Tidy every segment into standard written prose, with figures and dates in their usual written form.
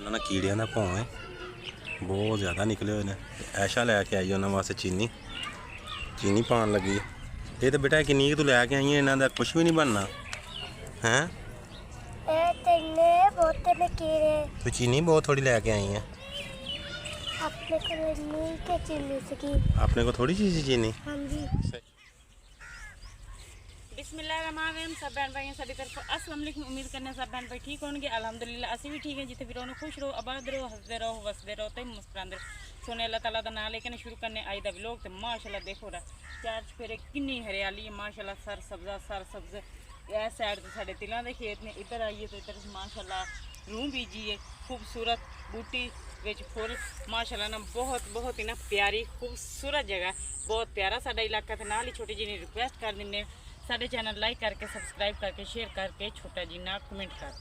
ਉਹਨਾਂ ਕੀੜਿਆਂ ਦਾ ਭੌਂ ਹੈ, ਬਹੁਤ ਜ਼ਿਆਦਾ ਨਿਕਲੇ ਹੋਏ ਨੇ। ਐਸ਼ਾ ਲੈ ਕੇ ਆਈ ਉਹਨਾਂ ਵਾਸਤੇ ਚੀਨੀ ਪਾਉਣ ਲੱਗੀ। ਇਹ ਤਾਂ ਬੇਟਾ ਕਿੰਨੀ ਕੁ ਤੂੰ ਲੈ ਕੇ ਆਈ ਹੈ, ਇਹਨਾਂ ਦਾ ਕੁਝ ਵੀ ਨਹੀਂ ਬਣਨਾ ਹੈ। ਤੂੰ ਚੀਨੀ ਬਹੁਤ ਥੋੜੀ ਲੈ ਕੇ ਆਈ ਹੈ। ਆਪਣੇ को थोड़ी सी चीनी। हाँ जी। बिस्मिल्लाहिर्रहमानिर्रहीम। सब बहन भाई सभी तरफ अस्सलाम वालेकुम। उम्मीद करने सब बहन भाई ठीक होंगे। अल्हम्दुलिल्लाह असी भी ठीक है। जिथे भी रहो खुश रहो, आबाद रहो, हंसते रहो, वसते रहो ते मुस्कुराते रहो। सोने अल्लाह ताला दा नाम लेके शुरू करने आई दा व्लॉग। ते माशाल्लाह देखो रहा चार चफेरे कितनी हरियाली है माशाल्लाह। सर सब्ज़ इस साइड ते साडे तिलों दे खेत ने, इधर आइए तो इधर माशाल्लाह रूह बीजी है खूबसूरत बूटी विच फुल माशाल्लाह ना बहुत ही ना प्यारी खूबसूरत जगह, बहुत प्यारा साडा इलाका। ते नाल ही छोटी जी रिक्वेस्ट कर दिंदे साडे चैनल लाइक करके सब्सक्राइब करके शेयर करके छोटा जी ना कमेंट कर।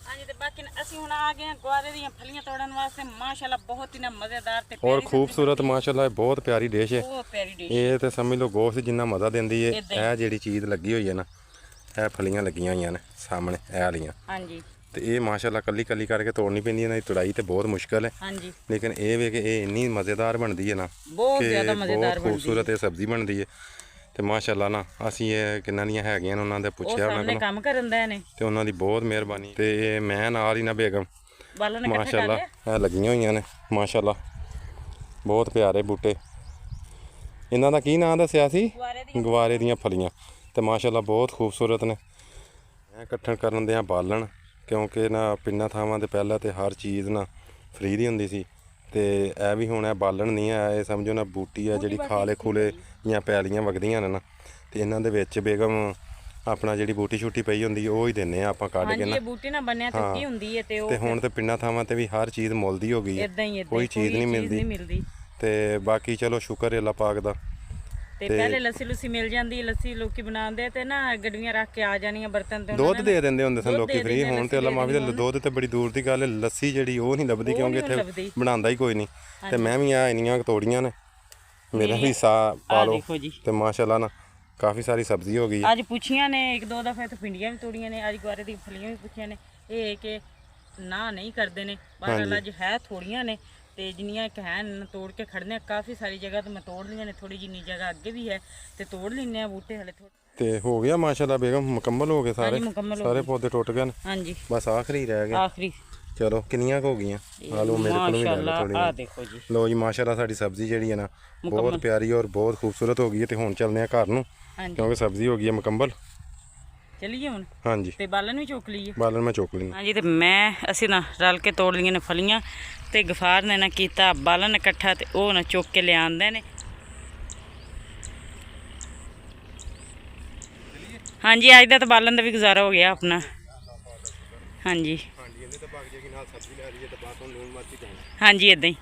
हाँ जी, तो बाकी असी हुण आ गए गुआरे दी फलियां तोड़न वास्ते। माशाल्लाह बहुत ही ना मज़ेदार ते और खूबसूरत माशाल्लाह बहुत प्यारी डिश है। बहुत प्यारी डिश ये तो समझ लो गोश्त जिन्ना मज़ा देंदी है। यह जिहड़ी चीज़ लगी हुई है ना, यह फलियां लगियां हुई ने सामने ए वालियां। हाँ जी। तो ये माशाल्लाह कली करके तोड़नी पैंदी है। तुड़ाई तो बहुत मुश्किल है। हाँ जी। लेकिन ये वे कि इन्नी मज़ेदार बनती है ना, बहुत ज़्यादा मज़ेदार खूबसूरत ये सब्जी बनती है। तो माशाल्लाह ना असी ये किन्ना दियां हैगियां ने उन्होंने पुछया उन्होंने काम करन दे ने ते उन्हों दी बहुत मेहरबानी। ते मैं नाल ही ना बेगम माशाल्लाह है लगियां हुई ने माशाल्लाह। बहुत प्यारे बूटे। इन्हां दा की नाम दस्सिया सी? गवारे दियां फलियां। ते माशाल्लाह बहुत खूबसूरत ने। मैं कट्ठन करन दियां बालन, क्योंकि ना पिंडां थावां ते पहले ते हर चीज़ ना फ्री दी हुंदी सी। ते ए भी हुण बालन नहीं है, ये समझो ना बूटी है जिहड़ी खाले खुले या पैलियां वगदियां ने ना। ते इन्हां दे विच बेगम अपना जिहड़ी बूटी छुट्टी पई हुंदी है ओह ही दिन्ने आ आपां कढ के ना। बूटी ना बन्निया टुटी हुंदी है ते हुण ते पिंडां थावां ते भी हर चीज़ मुੱਲ दी हो गई है, कोई चीज़ नहीं मिलदी। ते बाकी चलो शुक्र है अल्लाह पाक दा। ते पहले लस्सी लुस्सी मिल जाती, लस्सी लोकी बनाते ते ना गड्डियां रख के आ जानियां बर्तन ते दुद्ध दे दिंदे हुंदे सन लोकी फ्री। हुण ते अल्लाह माफी दे दुद्ध ते बड़ी दूर दी गल है, लस्सी जेहड़ी ओह नहीं लभदी क्योंकि इत्थे बनांदा ही कोई नहीं। ते मैं भी आ इन्नियां तोड़ियां ने, मेरा भी सा पा लो। ते माशाल्लाह ना काफ़ी सारी सब्जी हो गई। अज पुछियां ने एक दो दफे तो भिंडियां भी तोड़ियां ने, अज गुआरे दी फलियां भी पुछियां ने। ये कि ना नहीं करते ने पर अज है थोड़ियां ने ते जिन्नियां एक है तोड़ के खड़ने। काफ़ी सारी जगह तो मैं तोड़ ली ने, थोड़ी जिन्नी जगह अगे भी है तो तोड़ लेने बूटे हले थोड़े। ते हो गया माशाल्लाह बेगम मुकम्मल हो गए सारे पौधे टुट गए। हाँ जी, बस आखिरी रह गए। आखिरी चलो किन्नियां हो गई? आ लो मेरे को भी ले लो थोड़ी। देखो जी, लो जी माशाल्लाह साड़ी सब्जी जी है ना बहुत प्यारी और बहुत खूबसूरत हो गई है। तो हुण चलने घर नूं क्योंकि सब्जी हो गई है मुकम्मल। चलिए हुण। हाँ जी, ते बालन भी चुक लीए। बालन मैं चुक ली। हाँ जी, तो मैं असी ना रल के तोड़ ली ने फलियां ते गफार ने ना कीता बालन इकट्ठा ते ओह ना चुक के ले आंदे ने। हाँ जी, अज का तो बालन का भी गुजारा हो गया अपना। हाँ जी, हाँ जी इदां ही।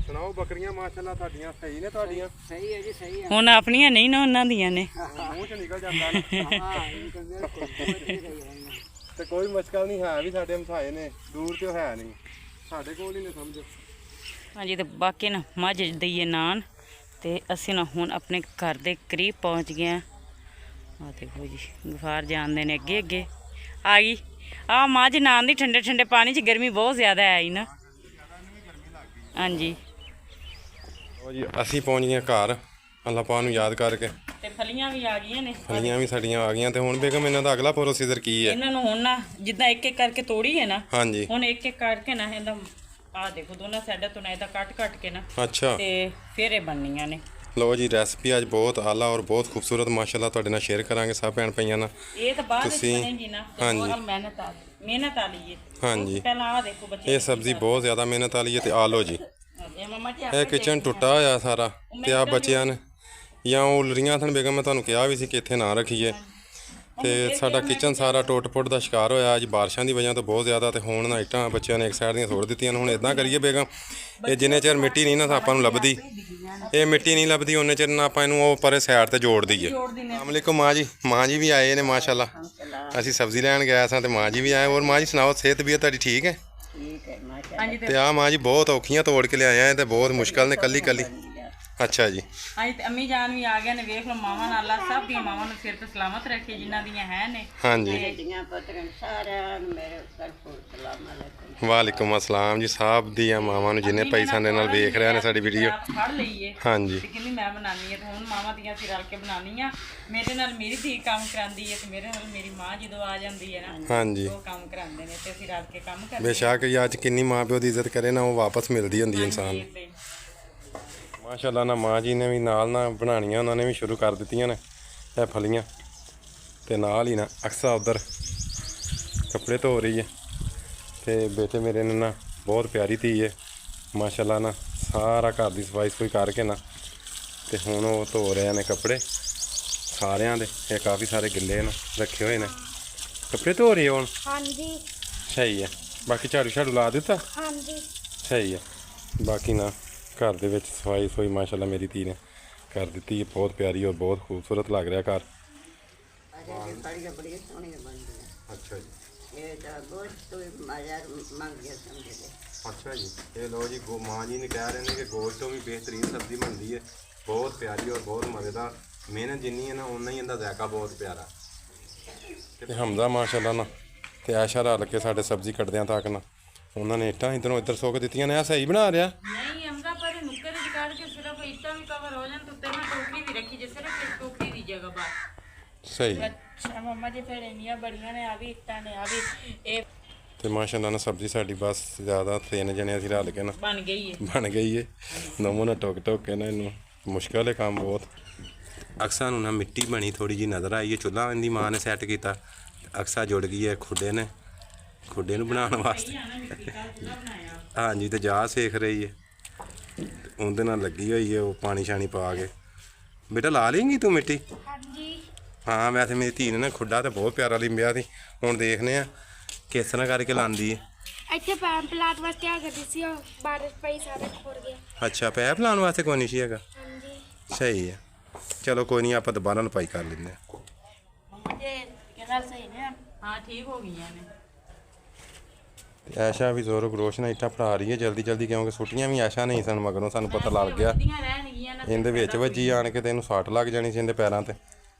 सुनाओ बकरियां माशाल्लाह ताड़ियां सही ने? ताड़ियां सही है जी, सही है। हुण अपनियां नहीं ना उन्हां दियां ने, मूंह च निकल जांदा ना। ते कोई मुश्किल नहीं है, भी साडे हमसाए ने दूर तो है नहीं, साडे कोल ही ने समझो। हाँ जी, तो बाकी ना मझ दईए नान ते असी ना हुण अपने घर दे करीब पहुँच गए हैं। आ देखो जी गफार जांदे ने अगे अगे आ गई। आ मझ नान दी ठंडे ठंडे पानी च, गर्मी बहुत ज़्यादा है ना। हाँ जी, जी असी पहुँच गए घर अल्लाह पाक नूं याद करके। ते फलियां भी आ गई ने, फलियां भी साड़ियां आ गई। तो हुण बेगम इन्हां दा अगला प्रोसीजर की है? इन्हां नूं हुण ना जिद्दां एक एक करके तोड़ी है ना। हाँ जी, हुण एक एक करके ना इहदा आ देखो दोनों साइडां तो ना इहदा कट के ना अच्छा ते फिर ये बननियां ने। लो जी रेसिपी अज बहुत आला और बहुत खूबसूरत माशाल्लाह तुहाडे नाल शेयर करांगे सब भैन भाइयां नाल। ये तो बाद विच बनेगी ना। हाँ जी, मेहनत वाली है। हाँ जी, पहला आ देखो बच्चे ये सब्जी बहुत ज़्यादा मेहनत वाली है। तो आ लो जी ਇਹ किचन टुटा होया सारा ते आ बच्चियां ने या उलरियां सन। बेगम मैं तुहानूं कहा भी सी कि इत्थे ना रखीए ਤੇ ਸਾਡਾ ਕਿਚਨ ਸਾਰਾ ਟੁੱਟ-ਫੁੱਟ ਦਾ ਸ਼ਿਕਾਰ ਹੋਇਆ ਅੱਜ ਬਾਰਿਸ਼ਾਂ ਦੀ ਵਜ੍ਹਾ ਤੋਂ ਬਹੁਤ ਜ਼ਿਆਦਾ। ਤੇ ਹੁਣ ਨਾ ਇੱਟਾਂ ਬੱਚਿਆਂ ਨੇ ਇੱਕ ਸਾਈਡ ਦੀਆਂ ਸੁੱਟ ਦਿੱਤੀਆਂ ਨੇ। ਹੁਣ ਇਦਾਂ ਕਰੀਏ ਬੇਗਮ, ਇਹ ਜਿੰਨੇ ਚਿਰ ਮਿੱਟੀ ਨਹੀਂ ਨਾ ਆਪਾਂ ਨੂੰ ਲੱਭਦੀ, ਇਹ ਮਿੱਟੀ ਨਹੀਂ ਲੱਭਦੀ ਉਹਨੇ ਚਿਰ ਨਾ ਆਪਾਂ ਇਹਨੂੰ ਉਹ ਪਰੇ ਸਾਈਡ ਤੇ ਜੋੜ ਦਈਏ। ਅਸਲਾਮ ਵਾਲੇਕੁਮ ਮਾਂ ਜੀ ਵੀ ਆਏ ਨੇ ਮਾਸ਼ਾਅੱਲਾ। ਅਸੀਂ ਸਬਜ਼ੀ ਲੈਣ ਗਏ ਸਾਂ ਤੇ ਮਾਂ ਜੀ ਵੀ ਆਏ। ਹੋਰ ਮਾਂ ਜੀ ਸੁਣਾਓ, ਸਿਹਤ ਵੀ ਤੁਹਾਡੀ ਠੀਕ ਹੈ? ਤੇ ਆ ਮਾਂ ਜੀ ਬਹੁਤ ਔਖੀਆਂ ਤੋੜ ਕੇ ਲਿਆਏ ਆ ਤੇ ਬਹੁਤ ਮੁਸ਼ਕਲ ਨੇ ਕੱਲੀ। ਅੱਛਾ ਜੀ। ਅੱਜ ਤੇ ਅੰਮੀ ਜਾਨ ਵੀ ਆ ਗਏ ਨੇ। ਵੇਖ ਲਓ ਮਾਵਾਂ ਨਾਲ ਅੱਲਾ ਸਭ ਦੀਆਂ ਮਾਵਾਂ ਨੂੰ ਸਿਰ ਤੇ ਸਲਾਮਤ ਰੱਖੇ ਜਿਨ੍ਹਾਂ ਦੀਆਂ ਹੈ ਨੇ। ਹਾਂਜੀ ਵਾਲੇਕੁਮ ਅਸਲਾਮ ਜੀ। ਸਾਹਿਬ ਦੀਆਂ ਮਾਵਾਂ ਨੂੰ ਜਿੰਨੇ ਭਾਈ ਸਾਡੇ ਨਾਲ ਵੇਖ ਰਹੇ ਨੇ ਸਾਡੀ ਵੀਡੀਓ ਫੜ ਲਈਏ। ਹਾਂਜੀ ਤੇ ਕਹਿੰਦੀ ਮੈਂ ਬਣਾਉਣੀ ਹੈ ਤੇ ਹੁਣ ਮਾਵਾਂ ਦੀਆਂ ਅਸੀਂ ਰਲ ਕੇ ਬਣਾਉਣੀ ਆ। ਮੇਰੇ ਨਾਲ ਮੇਰੀ ਧੀ ਕੰਮ ਕਰਾਉਂਦੀ ਹੈ ਤੇ ਮੇਰੇ ਨਾਲ ਮੇਰੀ ਮਾਂ ਜਦੋਂ ਆ ਜਾਂਦੀ ਹੈ ਨਾ ਹਾਂਜੀ ਉਹ ਕੰਮ ਕਰਾਉਂਦੇ ਨੇ ਤੇ ਅਸੀਂ ਰਲ ਕੇ ਕੰਮ ਕਰਦੇ ਬੇਸ਼ੱਕ ਅੱਜ ਕਿੰਨੀ ਮਾਂ ਪਿਓ ਦੀ ਇੱਜ਼ਤ ਕਰੇ ਨਾ ਉਹ ਵਾਪਸ ਮਿਲਦੀ ਹੁੰਦੀ ਇਨਸਾਨ ਨੂੰ। ਮਾਸ਼ਾਅੱਲਾ ਨਾ ਮਾਂ ਜੀ ਨੇ ਵੀ ਨਾਲ ਨਾ ਬਣਾਉਣੀਆਂ ਉਹਨਾਂ ਨੇ ਵੀ ਸ਼ੁਰੂ ਕਰ ਦਿੱਤੀਆਂ ਨੇ ਇਹ ਫਲੀਆਂ। ਤੇ ਨਾਲ ਹੀ ਨਾ ਅਕਸਾ ਉਧਰ ਕੱਪੜੇ ਧੋ ਰਹੀ ਹੈ। ਤੇ ਬੇਟੇ ਮੇਰੇ ਨੇ ਨਾ ਬਹੁਤ ਪਿਆਰੀ ਧੀ ਹੈ ਮਾਸ਼ਾਅੱਲਾ ਨਾ, ਸਾਰਾ ਘਰ ਦੀ ਸਫਾਈ ਕਰਕੇ ਨਾ ਤੇ ਹੁਣ ਉਹ ਧੋ ਰਹੇ ਨੇ ਕੱਪੜੇ ਸਾਰਿਆਂ ਦੇ। ਇਹ ਕਾਫੀ ਸਾਰੇ ਗਿੱਲੇ ਨੇ ਰੱਖੇ ਹੋਏ ਨੇ ਕੱਪੜੇ ਧੋ ਰਹੀ ਹੁਣ। ਹਾਂਜੀ ਸਹੀ ਹੈ। ਬਾਕੀ ਝਾੜੂ ਲਾ ਦਿੱਤਾ? ਹਾਂਜੀ ਸਹੀ ਹੈ। ਬਾਕੀ ਨਾ ਘਰ ਦੇ ਵਿੱਚ ਸਫਾਈ ਮਾਸ਼ਾਅੱਲਾ ਮੇਰੀ ਧੀ ਨੇ ਕਰ ਦਿੱਤੀ ਹੈ। ਬਹੁਤ ਪਿਆਰੀ ਔਰ ਬਹੁਤ ਖੂਬਸੂਰਤ ਲੱਗ ਰਿਹਾ ਘਰ। ਬੜੀਆਂ ਸੋਹਣੀਆਂ ਬਣਦੀਆਂ। ਅੱਛਾ ਜੀ। ਇਹ ਤਾਂ ਗੋਸ਼ਤ ਬਾਜ਼ਾਰ ਮੰਗ ਗਿਆ ਸਮਝਦੇ। ਅੱਛਾ ਜੀ। ਇਹ ਲੋ ਜੀ ਮਾਂ ਜੀ ਨੇ ਕਹਿ ਰਹੇ ਨੇ ਕਿ ਗੋਸ਼ਤ ਤੋਂ ਵੀ ਬਿਹਤਰੀਨ ਸਬਜ਼ੀ ਬਣਦੀ ਹੈ। ਬਹੁਤ ਪਿਆਰੀ ਔਰ ਬਹੁਤ ਮਜ਼ੇਦਾਰ। ਮਿਹਨਤ ਜਿੰਨੀ ਹੈ ਨਾ ਉਨਾ ਹੀ ਇਹਦਾ ਜ਼ਾਇਕਾ ਬਹੁਤ ਪਿਆਰਾ। ਤੇ ਹਮਜ਼ਾ ਮਾਸ਼ਾਅੱਲਾ ਨਾ ਤੇ ਆਇਸ਼ਾ ਰਲ ਕੇ ਸਾਡੇ ਸਬਜ਼ੀ ਕੱਟਦਿਆਂ ਤੱਕ ਨਾ ਉਹਨਾਂ ਨੇ ਇੱਟਾਂ ਇੱਧਰੋਂ ਇੱਧਰ ਸੁੱਕ ਦਿੱਤੀਆਂ ਨੇ। ਆ ਸਹੀ ਬਣਾ ਰਿਹਾ? ਨਹੀਂ ਅਮਦਾ ਪਰ ਨੁੱਕਰ ਵਿੱਚ ਕੱਢ ਕੇ ਸਿਰਫ ਇੱਟਾਂ ਵੀ ਕਵਰ ਹੋ ਜਾਣ ਤੇ ਉੱਤੇ ਨਾ ਟੋਕਰੀ ਵੀ ਰੱਖੀ ਜੇ ਸਿਰਫ ਇੱਕ ਟੋਕਰੀ ਦੀ ਜਗ੍ਹਾ ਬਾਹਰ। ਸਹੀ। ਅੱਛਾ ਮੰਮਾ ਜੀ ਫਿਰ ਇੰਨੀਆਂ ਬੜੀਆਂ ਨੇ ਆ ਵੀ ਇੱਟਾਂ ਨੇ ਆ ਵੀ ਇਹ ਤੇ ਮਾਸ਼ਾਅੱਲਾ ਨਾ ਸਬਜ਼ੀ ਸਾਡੀ ਬਸ ਜ਼ਿਆਦਾ 3 ਜਣੇ ਅਸੀਂ ਰਲ ਕੇ ਨਾ ਬਣ ਗਈ ਹੈ। ਬਣ ਗਈ ਹੈ। ਨਮੂਨਾ ਟੋਕ ਕੇ ਨਾ ਇਹਨੂੰ ਮੁਸ਼ਕਲ ਹੈ ਕੰਮ ਬਹੁਤ। ਅਕਸਾ ਨੂੰ ਨਾ ਮਿੱਟੀ ਬਣੀ ਥੋੜੀ ਜੀ ਨਜ਼ਰ ਆਈ ਹੈ। ਚੁੱਲ੍ਹਾ ਇਹਦੀ ਮਾਂ ਨੇ ਸੈੱਟ ਕੀਤਾ। ਅਕਸਾ ਜੁੜ ਗਈ ਹੈ ਖੁੱਡੇ ਨੂੰ ਬਣਾਉਣ ਵਾਸਤੇ। ਹਾਂਜੀ ਤੇ ਜਾ ਸੇਖ ਰਹੀ ਹੈ ਉਹਦੇ ਨਾਲ ਲੱਗੀ ਹੋਈ ਹੈ ਉਹ ਪਾਣੀ ਸ਼ਾਣੀ ਪਾ ਕੇ। ਬੇਟਾ ਲਾ ਲੇਂਗੀ ਤੂੰ ਮਿੱਟੀ? ਹਾਂਜੀ ਹਾਂ ਵੈਸੇ ਮੇਰੀ ਧੀ ਨੇ ਨਾ ਖੁੱਡਾ ਤੇ ਬਹੁਤ ਪਿਆਰਾ ਲਿੰਬਿਆ ਸੀ। ਹੁਣ ਦੇਖਦੇ ਆ ਕਿਸ ਤਰ੍ਹਾਂ ਕਰਕੇ ਲਾਉਂਦੀ ਹੈ। ਇੱਥੇ ਪੈਪ ਪਲਾਟ ਵਾਸਤੇ ਆ ਗਈ ਸੀ ਉਹ ਬਾਰਿਸ਼ ਪਈ ਸਾਰੇ ਖੁਰ ਗਿਆ। ਅੱਛਾ ਪੈਪ ਲਾਉਣ ਵਾਸਤੇ ਕੋਈ ਨਹੀਂ ਸੀ ਹੈਗਾ? ਹਾਂਜੀ ਸਹੀ ਹੈ। ਚਲੋ ਕੋਈ ਨਹੀਂ ਆਪਾਂ ਦੁਬਾਰਾ ਲਪਾਈ ਕਰ ਲੈਂਦੇ ਹਾਂ। ਮੰਮਾ ਜੀ ਇਹ ਗੱਲ ਸਹੀ ਨੇ? ਹਾਂ ਠੀਕ ਹੋ ਗਈਆਂ ਨੇ। ਤੇ ਐਸ਼ਾ ਵੀ ਜ਼ੋਰੋ ਗਰੋਸ਼ ਨਾਲ ਇੱਟਾਂ ਪੜਾ ਰਹੀ ਹੈ ਜਲਦੀ ਕਿਉਂਕਿ ਛੁੱਟੀਆਂ ਵੀ ਐਸ਼ਾ ਨਹੀਂ ਸਨ ਮਗਰੋਂ ਸਾਨੂੰ ਪਤਾ ਲੱਗ ਗਿਆ ਰਹਿਣਗੀਆਂ ਨਾ ਇਹਦੇ ਵਿੱਚ ਵੱਜੀ ਆਣ ਕੇ ਤੇ ਇਹਨੂੰ ਸੱਟ ਲੱਗ ਜਾਣੀ ਸੀ ਇਹਦੇ ਪੈਰਾਂ ਤੇ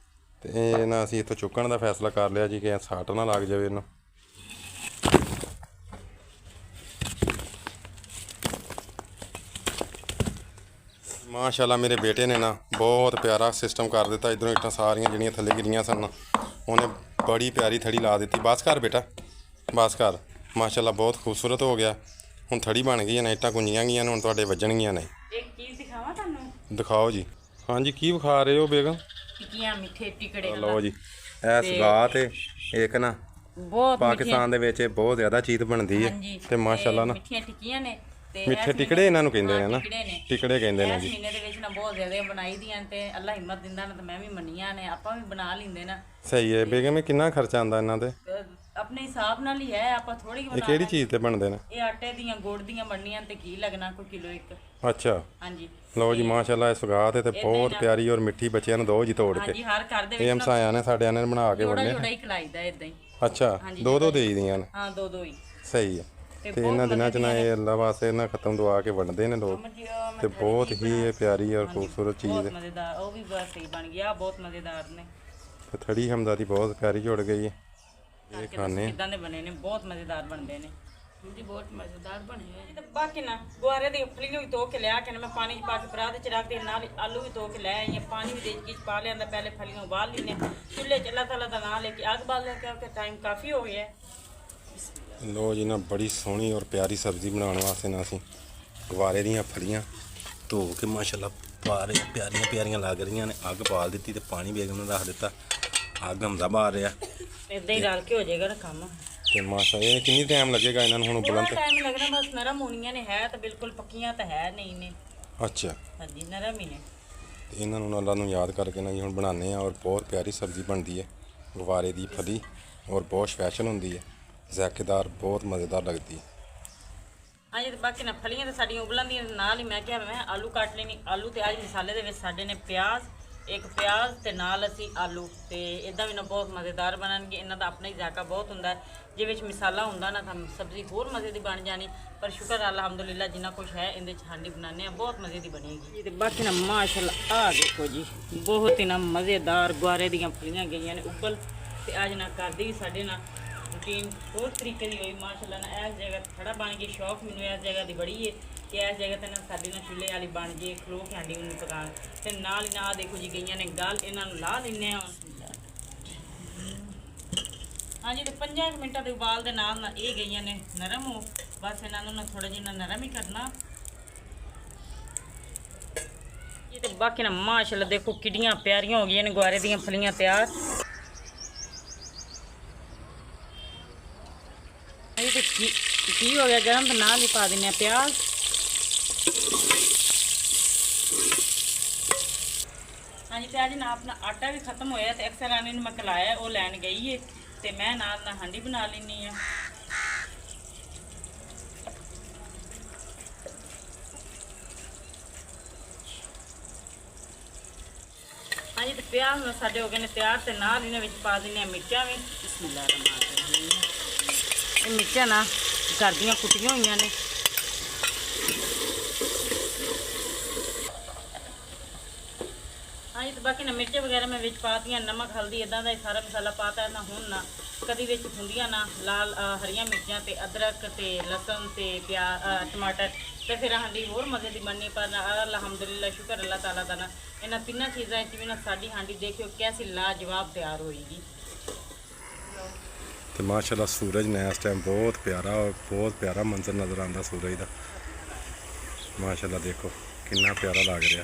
ਇਹ ਨਾ ਅਸੀਂ ਇੱਥੋਂ ਚੁੱਕਣ ਦਾ ਫੈਸਲਾ ਕਰ ਲਿਆ ਜੀ ਕਿ ਸੱਟ ਨਾ ਲੱਗ ਜਾਵੇ ਇਹਨੂੰ। ਮਾਸ਼ਾਅੱਲਾ ਮੇਰੇ ਬੇਟੇ ਨੇ ਨਾ ਬਹੁਤ ਪਿਆਰਾ ਸਿਸਟਮ ਕਰ ਦਿੱਤਾ। ਇੱਧਰੋਂ ਇੱਟਾਂ ਸਾਰੀਆਂ ਜਿਹੜੀਆਂ ਥੱਲੇ ਗਿਰੀਆਂ ਸਨ ਉਹਨੇ ਬੜੀ ਪਿਆਰੀ ਥੜੀ ਲਾ ਦਿੱਤੀ। ਬਸ ਕਰ ਬੇਟਾ ਬਸ ਕਰ। ਮਾਸ਼ਾਅੱਲਾ ਬਹੁਤ ਖੂਬਸੂਰਤ ਹੋ ਗਿਆ। ਹੁਣ ਥੜੀ ਬਣ ਗਈ ਹੈ ਨਾ ਇੱਟਾਂ ਗੁੰਜੀਆਂ ਗਈਆਂ ਨੇ ਹੁਣ ਤੁਹਾਡੇ ਵੱਜਣਗੀਆਂ ਨੇ। ਇੱਕ ਚੀਜ਼ ਦਿਖਾਵਾਂ ਤੁਹਾਨੂੰ? ਦਿਖਾਓ ਜੀ। ਹਾਂਜੀ ਕੀ ਵਿਖਾ ਰਹੇ ਹੋ ਬੇਗਮ? ਟਿੱਕੀਆਂ ਮਿੱਠੇ ਟਿਕੜੇ। ਲਓ ਜੀ ਇਹ ਸਗਾ ਤੇ ਇੱਕ ਨਾ ਬਹੁਤ ਪਾਕਿਸਤਾਨ ਦੇ ਵਿੱਚ ਬਹੁਤ ਜ਼ਿਆਦਾ ਚੀਜ਼ ਬਣਦੀ ਹੈ ਤੇ ਮਾਸ਼ਾਅੱਲਾ ਨਾ ਮਿੱਠੀਆਂ ਟਿੱਕੀਆਂ ਨੇ ਤੇ ਮਿੱਠੇ ਟਿਕੜੇ ਇਹਨਾਂ ਨੂੰ ਕਹਿੰਦੇ ਨੇ ਨਾ। ਟਿਕੜੇ ਕਹਿੰਦੇ ਨੇ ਇਸ ਜੀ। ਮਹੀਨੇ ਦੇ ਵਿੱਚ ਨਾ ਬਹੁਤ ਜ਼ਿਆਦਾ ਬਣਾਈ ਦੀਆਂ ਤੇ ਅੱਲਾ ਹਿੰਮਤ ਦਿੰਦਾ ਨਾ ਤੇ ਮੈਂ ਵੀ ਮੰਨੀਆਂ ਨੇ ਆਪਾਂ ਵੀ ਬਣਾ ਲੈਂਦੇ ਨਾ। ਸਹੀ ਹੈ। ਬੇਗਮ ਇਹ ਕਿੰਨਾ ਖਰਚਾ ਆਉਂਦਾ ਇਹਨਾਂ ਤੇ? ਆਪਣੇ ਹਿਸਾਬ ਨਾਲ ਹੀ ਹੈ ਆਪਾਂ ਥੋੜੀ ਇਹ ਬਣਾ। ਕਿਹੜੀ ਚੀਜ਼ ਤੇ ਬਣਦੇ ਨੇ? ਇਹ ਆਟੇ ਦੀਆਂ ਗੁੜ ਦੀਆਂ ਬਣਨੀਆਂ ਤੇ ਕੀ ਲੱਗਣਾ ਕੋਈ ਕਿਲੋ ਇੱਕ। ਅੱਛਾ ਹਾਂਜੀ ਲਓ ਜੀ ਮਾਸ਼ਾਅੱਲਾ ਇਹ ਸੁਗਾ ਤੇ ਬਹੁਤ ਪਿਆਰੀ ਔਰ ਮਿੱਠੀ ਬੱਚਿਆਂ ਨੂੰ ਦੋ ਜੀ ਤੋੜ ਕੇ। ਹਾਂਜੀ ਹਰ ਘਰ ਦੇ ਇਹ ਵਿੱਚ ਹਮਸਾਇਆਂ ਨੇ ਸਾਡਿਆਂ ਨੇ ਬਣਾ ਕੇ ਥੋੜਾ ਵੰਡੇ। ਥੋੜਾ ਹੀ ਖਿਲਾਈਦਾ ਇਦਾਂ ਹੀ। ਅੱਛਾ ਦੋ ਦੇਈ ਦੀਆਂ ਨੇ? ਹਾਂ ਦੋ ਹੀ। ਸਹੀ ਹੈ। ਤੇ ਇਹਨਾਂ ਦਿਨਾਂ ਚ ਨਾ ਇਹ ਅੱਲਾ ਵਾਸਤੇ ਨਾ ਖਤਮ ਦੁਆ ਕੇ ਵੰਡਦੇ ਨੇ ਲੋਕ ਤੇ ਬਹੁਤ ਹੀ ਇਹ ਪਿਆਰੀ ਔਰ ਖੂਬਸੂਰਤ ਚੀਜ਼ ਬਹੁਤ ਹੈ। ਮਜ਼ੇਦਾਰ ਉਹ ਵੀ ਬਸ ਸਹੀ ਬਣ ਗਿਆ ਬਹੁਤ ਮਜ਼ੇਦਾਰ ਨੇ। ਤੇ ਥੜੀ ਹਮਦਾ ਦੀ ਬਹੁਤ ਪਿਆਰੀ ਜੁੜ ਗਈ ਹੈ। ਇਹ ਖਾਣੇ ਕਿਦਾਂ ਦੇ ਬਣੇ ਨੇ ਬਹੁਤ ਮਜ਼ੇਦਾਰ ਬਣਦੇ ਨੇ ਜੀ ਬਹੁਤ ਮਜ਼ੇਦਾਰ ਬਣੇ ਹੋਏ। ਤੇ ਬਾਕੀ ਨਾ ਗੁਆਰੇ ਦੀ ਫਲੀਆਂ ਵੀ ਧੋ ਕੇ ਲਿਆ ਕੇ ਮੈਂ ਪਾਣੀ 'ਚ ਪਾ ਕੇ ਪਰਾਤ 'ਚ ਰੱਖ ਦੇ ਨਾਲ ਆਲੂ ਵੀ ਧੋ ਕੇ ਲੈ ਆਈ ਪਾਣੀ ਵੀ ਦੇਖ ਕੇ ਪਾ ਲਿਆਂਦਾ ਪਹਿਲੇ ਫਲੀਆਂ ਉਬਾਲ ਲੈਨੇ ਚੁੱਲ੍ਹੇ 'ਚ ਅੱਲਾਹ ਤਾਲਾ ਦਾ ਨਾਂ ਲੈ ਕੇ ਅੱਗ ਬਾਲ ਕੇ ਕਿਉਂਕਿ ਟਾਈਮ ਕਾਫੀ ਹੋ ਗਿਆ। ਲੋ ਜੀ ਨਾ ਬੜੀ ਸੋਹਣੀ ਔਰ ਪਿਆਰੀ ਸਬਜ਼ੀ ਬਣਾਉਣ ਵਾਸਤੇ ਨਾ ਅਸੀਂ ਗੁਆਰੇ ਦੀਆਂ ਫਲੀਆਂ ਧੋ ਕੇ ਮਾਸ਼ਾਅੱਲਾ ਪਾ ਰਹੇ ਪਿਆਰੀਆਂ ਲੱਗ ਰਹੀਆਂ ਨੇ। ਅੱਗ ਬਾਲ ਦਿੱਤੀ ਤੇ ਪਾਣੀ ਬੇਗਮ ਨੇ ਰੱਖ ਦਿੱਤਾ। ਅੱਗ ਹਮਜ਼ਾ ਬਾਲ ਰਿਹਾ ਇਦਾਂ ਹੀ ਰਲ ਕੇ ਹੋ ਜਾਏਗਾ ਨਾ ਕੰਮ। ਤੇ ਮਾਸ਼ਾਅੱਲਾ ਇਹ ਕਿੰਨੀ ਟਾਈਮ ਲੱਗੇਗਾ ਇਹਨਾਂ ਨੂੰ ਹੁਣ ਉਬਲਣ ਤੇ? ਟਾਈਮ ਲੱਗਣਾ ਬਸ ਨਰਮ ਹੋਣੀਆਂ ਨੇ ਹੈ ਤਾਂ ਬਿਲਕੁਲ ਪੱਕੀਆਂ ਤਾਂ ਹੈ ਨਹੀਂ ਨੇ। ਅੱਛਾ ਹਾਂਜੀ ਨਰਮ ਹੀ ਨੇ। ਤੇ ਇਹਨਾਂ ਨੂੰ ਅੱਲਾ ਨੂੰ ਯਾਦ ਕਰਕੇ ਨਾ ਜੀ ਹੁਣ ਬਣਾਉਂਦੇ ਆ ਔਰ ਬਹੁਤ ਪਿਆਰੀ ਸਬਜ਼ੀ ਬਣਦੀ ਹੈ। ਗਵਾਰੇ ਦੀ ਫਲੀ ਔਰ ਬਹੁਤ ਸਪੈਸ਼ਲ ਹੁੰਦੀ ਹੈ, ਜ਼ਾਇਕੇਦਾਰ, ਬਹੁਤ ਮਜ਼ੇਦਾਰ ਲੱਗਦੀ ਹੈ। ਹਾਂਜੀ ਤੇ ਬਾਕੀ ਨਾ ਫਲੀਆਂ ਤਾਂ ਸਾਡੀਆਂ ਉਬਲਣ ਦੀਆਂ ਨਾਲ ਹੀ ਮੈਂ ਕਿਹਾ ਮੈਂ ਆਲੂ ਕੱਟ ਲੈਣੀ। ਆਲੂ ਤੇ ਅੱਜ ਮਸਾਲੇ ਦੇ ਵਿੱਚ ਸਾਡੇ ਨੇ ਪਿਆਜ਼, ਇੱਕ ਪਿਆਜ਼ ਤੇ ਨਾਲ ਅਸੀਂ ਆਲੂ, ਤੇ ਇਦਾਂ ਵੀ ਨਾ ਬਹੁਤ ਮਜ਼ੇਦਾਰ ਬਣਨਗੇ। ਇਹਨਾਂ ਦਾ ਆਪਣਾ ਹੀ ਜ਼ਾਇਕਾ ਬਹੁਤ ਹੁੰਦਾ, ਜੇ ਵਿੱਚ ਮਸਾਲਾ ਹੁੰਦਾ ਨਾ ਤਾਂ ਸਬਜ਼ੀ ਹੋਰ ਮਜ਼ੇ ਦੀ ਬਣ ਜਾਣੀ। ਪਰ ਸ਼ੁਕਰ ਅਲਹਮਦੁਲਿਲਾ ਜਿੰਨਾ ਕੁਛ ਹੈ ਇਹਦੇ 'ਚ ਹਾਂਡੀ ਬਣਾਉਂਦੇ ਆ, ਬਹੁਤ ਮਜ਼ੇ ਦੀ ਬਣੇਗੀ। ਤੇ ਬਾਕੀ ਨਾ ਮਾਸ਼ਾਅੱਲਾ ਆ ਦੇਖੋ ਜੀ, ਬਹੁਤ ਹੀ ਨਾ ਮਜ਼ੇਦਾਰ ਗੁਆਰੇ ਦੀਆਂ ਫਲੀਆਂ ਗਈਆਂ ਨੇ ਉਬਲ। ਤੇ ਅੱਜ ਨਾ ਕਰਦੀ ਵੀ ਸਾਡੇ ਨਾਲ ਰੂਟੀਨ ਹੋਰ ਤਰੀਕੇ ਦੀ ਹੋਈ ਮਾਸ਼ਾਅੱਲਾ ਨਾ। ਇਸ ਜਗ੍ਹਾ ਖੜਾ ਬਣ ਗਈ, ਸ਼ੌਕ ਮੈਨੂੰ ਇਸ ਜਗ੍ਹਾ ਦੀ ਬੜੀ ਹੈ ਕਿ ਇਸ ਜਗ੍ਹਾ ਤੇ ਨਾ ਸਾਡੀ ਨਾ ਚੁੱਲ੍ਹੇ ਵਾਲੀ ਬਣ ਜੇ, ਖਲੋ ਕੇ ਹਾਂਡੀ ਨੂੰ ਪਕਾਉਣ। ਤੇ ਨਾਲ ਹੀ ਨਾ ਆਹ ਦੇਖੋ ਜੀ ਗਈਆਂ ਨੇ ਗਲ, ਇਹਨਾਂ ਨੂੰ ਲਾ ਲੈਂਦੇ ਹਾਂ। ਹਾਂਜੀ ਤੇ 5 ਮਿੰਟਾਂ ਦੇ ਉਬਾਲ ਦੇ ਨਾਲ ਨਾ ਇਹ ਗਈਆਂ ਨੇ ਨਰਮ ਹੋ, ਬਸ ਇਹਨਾਂ ਨੂੰ ਨਾ ਥੋੜਾ ਜਿਹਾ ਨਰਮ ਹੀ ਕਰਨਾ। ਇਹ ਤੇ ਬਾਕੀ ਨਾ ਮਾਸ਼ਾਅੱਲਾ ਦੇਖੋ ਕਿੱਡੀਆਂ ਪਿਆਰੀਆਂ ਹੋ ਗਈਆਂ ਨੇ ਗੁਆਰੇ ਦੀਆਂ ਫਲੀਆਂ ਤਿਆਰ। ਇਹ ਤੇ ਕੀ ਹੋ ਗਿਆ ਗਰਮ, ਤੇ ਨਾਲ ਹੀ ਪਾ ਦਿੰਦੇ ਆ ਪਿਆਜ਼। ਹਾਂਜੀ ਤੇ ਅੱਜ ਨਾ ਆਪਣਾ ਆਟਾ ਵੀ ਖਤਮ ਹੋਇਆ ਤੇ ਅਕਸਰ ਆਨੇ ਨੂੰ ਮੈਂ ਕਲਾਇਆ ਉਹ ਲੈਣ ਗਈ ਏ, ਤੇ ਮੈਂ ਨਾਲ ਨਾ ਹਾਂਡੀ ਬਣਾ ਲੈਣੀ ਆ। ਹਾਂਜੀ ਤੇ ਪਿਆਜ਼ ਨਾ ਸਾਡੇ ਹੋ ਗਏ ਨੇ ਤਿਆਰ, ਤੇ ਨਾਲ ਇਹਨਾਂ ਵਿੱਚ ਪਾ ਦਿੰਦੇ ਆ ਮਿਰਚਾਂ ਵੀ। ਬਿਸਮਿਲ੍ਲਾਹ ਰਹਿਮਾਨ ਰਹੀਮ। ਇਹ ਮਿਰਚਾਂ ਨਾ ਘਰ ਦੀਆਂ ਕੁੱਟੀਆਂ ਹੋਈਆਂ ਨੇ। ਹਾਂਜੀ ਤੇ ਬਾਕੀ ਨਾ ਮਿਰਚ ਵਗੈਰਾ ਮੈਂ ਵਿੱਚ ਪਾਤੀਆਂ, ਨਮਕ ਹਲਦੀ ਇਦਾਂ ਦਾ ਹੀ ਸਾਰਾ ਮਸਾਲਾ ਪਾਤਾ ਨਾ। ਹੁਣ ਨਾ ਕਦੀ ਵਿੱਚ ਹੁੰਦੀਆਂ ਨਾ ਲਾਲ ਹਰੀਆਂ ਮਿਰਚਾਂ ਤੇ ਅਦਰਕ ਤੇ ਲਸਣ ਤੇ ਟਮਾਟਰ, ਤੇ ਫਿਰ ਹਾਂਡੀ ਹੋਰ ਮਜ਼ੇ ਦੀ ਬਣਨੀ। ਪਰ ਅਲਹਮਦੁਲਿਲਾ ਸ਼ੁਕਰ ਅੱਲਾਹ ਤਾਲਾ ਦਾ ਨਾ ਇਹਨਾਂ ਤਿੰਨਾਂ ਚੀਜ਼ਾਂ 'ਚ ਵੀ ਨਾ ਸਾਡੀ ਹਾਂਡੀ ਦੇਖਿਓ ਕੈਸੀ ਲਾਜਵਾਬ ਤਿਆਰ ਹੋਏਗੀ। ਤੇ ਮਾਸ਼ਾਅੱਲਾ ਸੂਰਜ ਨੇ ਇਸ ਟਾਈਮ ਬਹੁਤ ਪਿਆਰਾ ਮੰਜ਼ਰ ਨਜ਼ਰ ਆਉਂਦਾ ਸੂਰਜ ਦਾ। ਮਾਸ਼ਾਅੱਲਾ ਦੇਖੋ ਕਿੰਨਾ ਪਿਆਰਾ ਲੱਗ ਰਿਹਾ,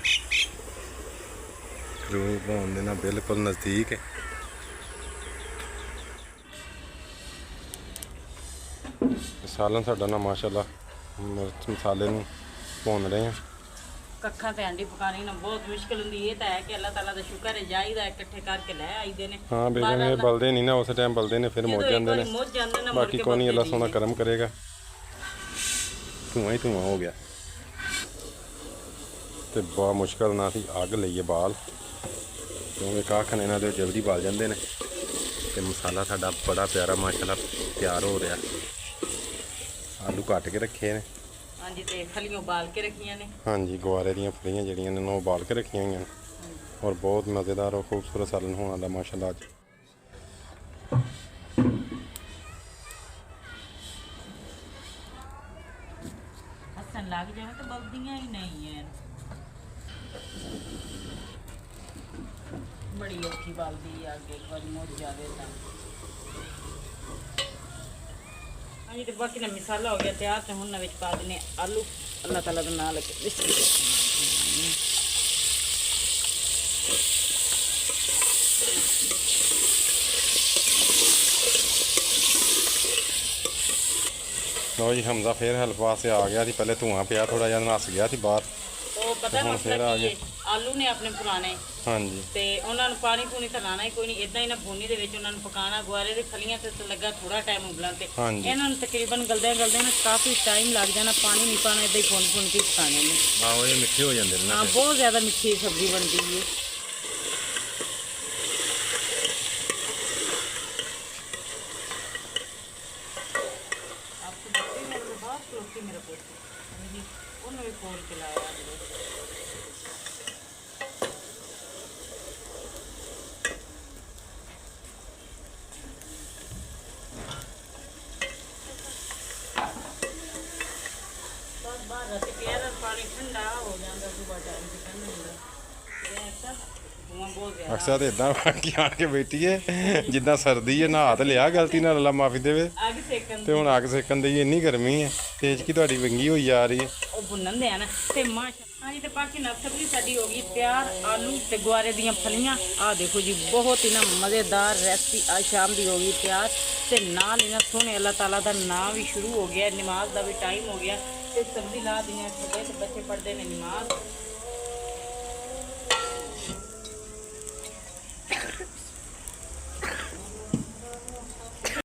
ਗਰੂਬ ਹੋਣ ਦੇ ਨਾਲ ਬਿਲਕੁਲ ਨਜ਼ਦੀਕ ਹੈ। ਸਾਲਨ ਸਾਡਾ ਨਾ ਮਾਸ਼ਾਅੱਲਾ ਮਿਰਚ ਮਸਾਲੇ ਨੂੰ ਭੁੰਨ ਰਹੇ ਆ। ਕੱਖਾਂ ਤੇ ਹਾਂਡੀ ਪਕਾਣੀ ਨਾ ਬਹੁਤ ਮੁਸ਼ਕਿਲ ਹੁੰਦੀ। ਇਹ ਤਾਂ ਹੈ ਕਿ ਅੱਲਾਹ ਤਾਲਾ ਦਾ ਸ਼ੁਕਰ ਹੈ, ਜਾਈਦਾ ਇਕੱਠੇ ਕਰਕੇ ਲੈ ਆਈਦੇ ਨੇ। ਹਾਂ ਬੇਗਮ ਇਹ ਬਲਦੇ ਨਹੀਂ ਨਾ, ਉਸ ਟਾਈਮ ਬਲਦੇ ਨੇ ਫਿਰ ਮੁੱਕ ਜਾਂਦੇ ਨੇ। ਬਾਕੀ ਕੋਈ ਨਹੀਂ, ਅੱਲਾਹ ਸੋਹਣਾ ਕਰਮ ਕਰੇਗਾ। ਧੂਆਂ ਹੀ ਧੂਆਂ ਹੋ ਗਿਆ ਤੇ ਬਹੁਤ ਮੁਸ਼ਕਲ ਨਾਲ ਅਸੀਂ ਅੱਗ ਲਈਏ ਬਾਲ, ਕਿਉਂਕਿ ਕਾਖਨ ਇਹਨਾਂ ਦੇ ਜਲਦੀ ਬਲ ਜਾਂਦੇ ਨੇ। ਤੇ ਮਸਾਲਾ ਸਾਡਾ ਬੜਾ ਪਿਆਰਾ ਮਾਸ਼ਾਅੱਲਾ ਤਿਆਰ ਹੋ ਰਿਹਾ। ਆਲੂ ਕੱਟ ਕੇ ਰੱਖੇ ਨੇ। ਹਾਂਜੀ ਤੇ ਫਲੀਆਂ ਉਬਾਲ ਕੇ ਰੱਖੀਆਂ ਨੇ। ਹਾਂਜੀ ਗੁਆਰੇ ਦੀਆਂ ਫਲੀਆਂ ਜਿਹੜੀਆਂ ਨੇ ਉਹ ਉਬਾਲ ਕੇ ਰੱਖੀਆਂ ਹੋਈਆਂ ਨੇ, ਔਰ ਬਹੁਤ ਮਜ਼ੇਦਾਰ ਔਰ ਖੂਬਸੂਰਤ ਸਾਲਨ ਹੋਣ ਵਾਲਾ ਮਾਸ਼ਾਅੱਲਾ ਅੱਜ। ਹੱਸਣ ਲੱਗ ਜਾਵੇ ਤਾਂ ਬਲਦੀਆਂ ਹੀ ਨਹੀਂ ਹੈ, ਬੜੀ ਔਖੀ ਬਲਦੀ ਆ। ਅੱਗੇ ਇੱਕ ਵਾਰੀ ਮੁੱਝ ਜਾਵੇ ਤਾਂ। ਹਾਂਜੀ ਤੇ ਬਾਕੀ ਨਾ ਮਸਾਲਾ ਹੋ ਗਿਆ ਤਿਆਰ, ਤੇ ਹੁਣ ਨਾ ਵਿੱਚ ਪਾ ਦਿੰਦੇ ਆਲੂ। ਅੱਲਾਹ ਤਾਲਾ ਦਾ ਨਾਮ ਲੈ ਕੇ ਲਓ ਜੀ ਹਮਜ਼ਾ ਫੇਰ ਹੈਲਪ ਵਾਸਤੇ ਆ ਗਿਆ ਸੀ। ਪਹਿਲੇ ਧੂਆਂ ਪਿਆ ਥੋੜਾ ਜਿਹਾ, ਨੱਸ ਗਿਆ ਸੀ ਬਾਹਰ। ਉਹ ਪਤਾ ਮਸਲਾ ਕੀ ਹੈ, ਆਲੂ ਨੇ ਆਪਣੇ ਪੁਰਾਣੇ। ਹਾਂਜੀ ਤੇ ਉਹਨਾਂ ਨੂੰ ਪਾਣੀ ਪੂਣੀ ਤਾਂ ਲਾਣਾ ਹੀ ਕੋਈ ਨਹੀਂ, ਇਦਾਂ ਹੀ ਨਾ ਬੋਨੀ ਦੇ ਵਿੱਚ ਉਹਨਾਂ ਨੂੰ ਪਕਾਉਣਾ। ਗੁਆਰੇ ਦੀ ਫਲੀਆਂ ਤੇ ਲੱਗਾ ਥੋੜਾ ਟਾਈਮ ਉਬਲਣ ਤੇ, ਇਹਨਾਂ ਨੂੰ ਤਕਰੀਬਨ ਗਲਦਿਆਂ ਨਾ ਕਾਫੀ ਟਾਈਮ ਲੱਗ ਜਾਣਾ। ਪਾਣੀ ਨਹੀਂ ਪਾਣਾ, ਇਦਾਂ ਹੀ ਭੁੰਨ ਕੇ ਪਕਾਣੇ ਨੇ। ਆਹੋ ਇਹ ਮਿੱਠੇ ਹੋ ਜਾਂਦੇ ਨੇ ਨਾ। ਹਾਂ ਬਹੁਤ ਜ਼ਿਆਦਾ ਮਿੱਠੀ ਸਬਜ਼ੀ ਬਣਦੀ ਹੈ। ਮੇਰਾ ਪੁੱਤ ਉਹਨੇ ਵੀ ਫੋਨ ਚਲਾਇਆ। ਬਸ ਬਾਹਰ ਰਾਤੀ ਪਿਆ ਦਾ ਪਾਣੀ ਠੰਡਾ ਹੋ ਜਾਂਦਾ, ਸੁਬਾਹ ਟਾਈਮ ਤੇ ਠੰਡਾ ਹੁੰਦਾ। ਇਹ ਤਾਂ ਧੂਆਂ ਬਹੁਤ ਜ਼ਿਆਦਾ। ਅਕਸਰ ਤਾਂ ਇਦਾਂ ਬਾਕੀ ਆਣ ਕੇ ਬੈਠੀਏ ਜਿੱਦਾਂ ਸਰਦੀ ਹੈ, ਨਹਾ ਤੇ ਲਿਆ ਗਲਤੀ ਨਾਲ, ਅੱਲਾ ਮਾਫੀ ਦੇਵੇ। ਅੱਗ ਸੇਕਣ ਤੇ ਹੁਣ ਅੱਗ ਸੇਕਣ ਦੀ ਇੰਨੀ ਗਰਮੀ ਹੈ, ਤੇਜ਼ ਕੀ ਤੁਹਾਡੀ ਵੰਗੀ ਹੋਈ ਜਾ ਰਹੀ ਹੈ। ਉਹ ਭੁੰਨਣ ਦੇ ਆ ਨਾ ਤੇ ਮਾਸ਼ਾ। ਹਾਂਜੀ ਤੇ ਬਾਕੀ ਨਾ ਸਬਜ਼ੀ ਸਾਡੀ ਹੋ ਗਈ ਤਿਆਰ। ਆਲੂ ਤੇ ਗੁਆਰੇ ਦੀਆਂ ਫਲੀਆਂ, ਆਹ ਦੇਖੋ ਜੀ ਬਹੁਤ ਹੀ ਨਾ ਮਜ਼ੇਦਾਰ ਰੈਸਪੀ ਅੱਜ ਸ਼ਾਮ ਦੀ ਹੋ ਗਈ ਤਿਆਰ। ਤੇ ਨਾਲ ਇਹਨਾਂ ਸੋਹਣੇ ਅੱਲਾਹ ਤਾਲਾ ਦਾ ਨਾਮ ਵੀ ਸ਼ੁਰੂ ਹੋ ਗਿਆ, ਨਮਾਜ਼ ਦਾ ਵੀ ਟਾਈਮ ਹੋ ਗਿਆ। ਤੇ ਸਬਜ਼ੀ ਲਾ ਦਿੰਦੇ ਛੋਟੇ ਤੇ ਬੱਚੇ ਪੜ੍ਹਦੇ ਨੇ ਨਮਾਜ਼।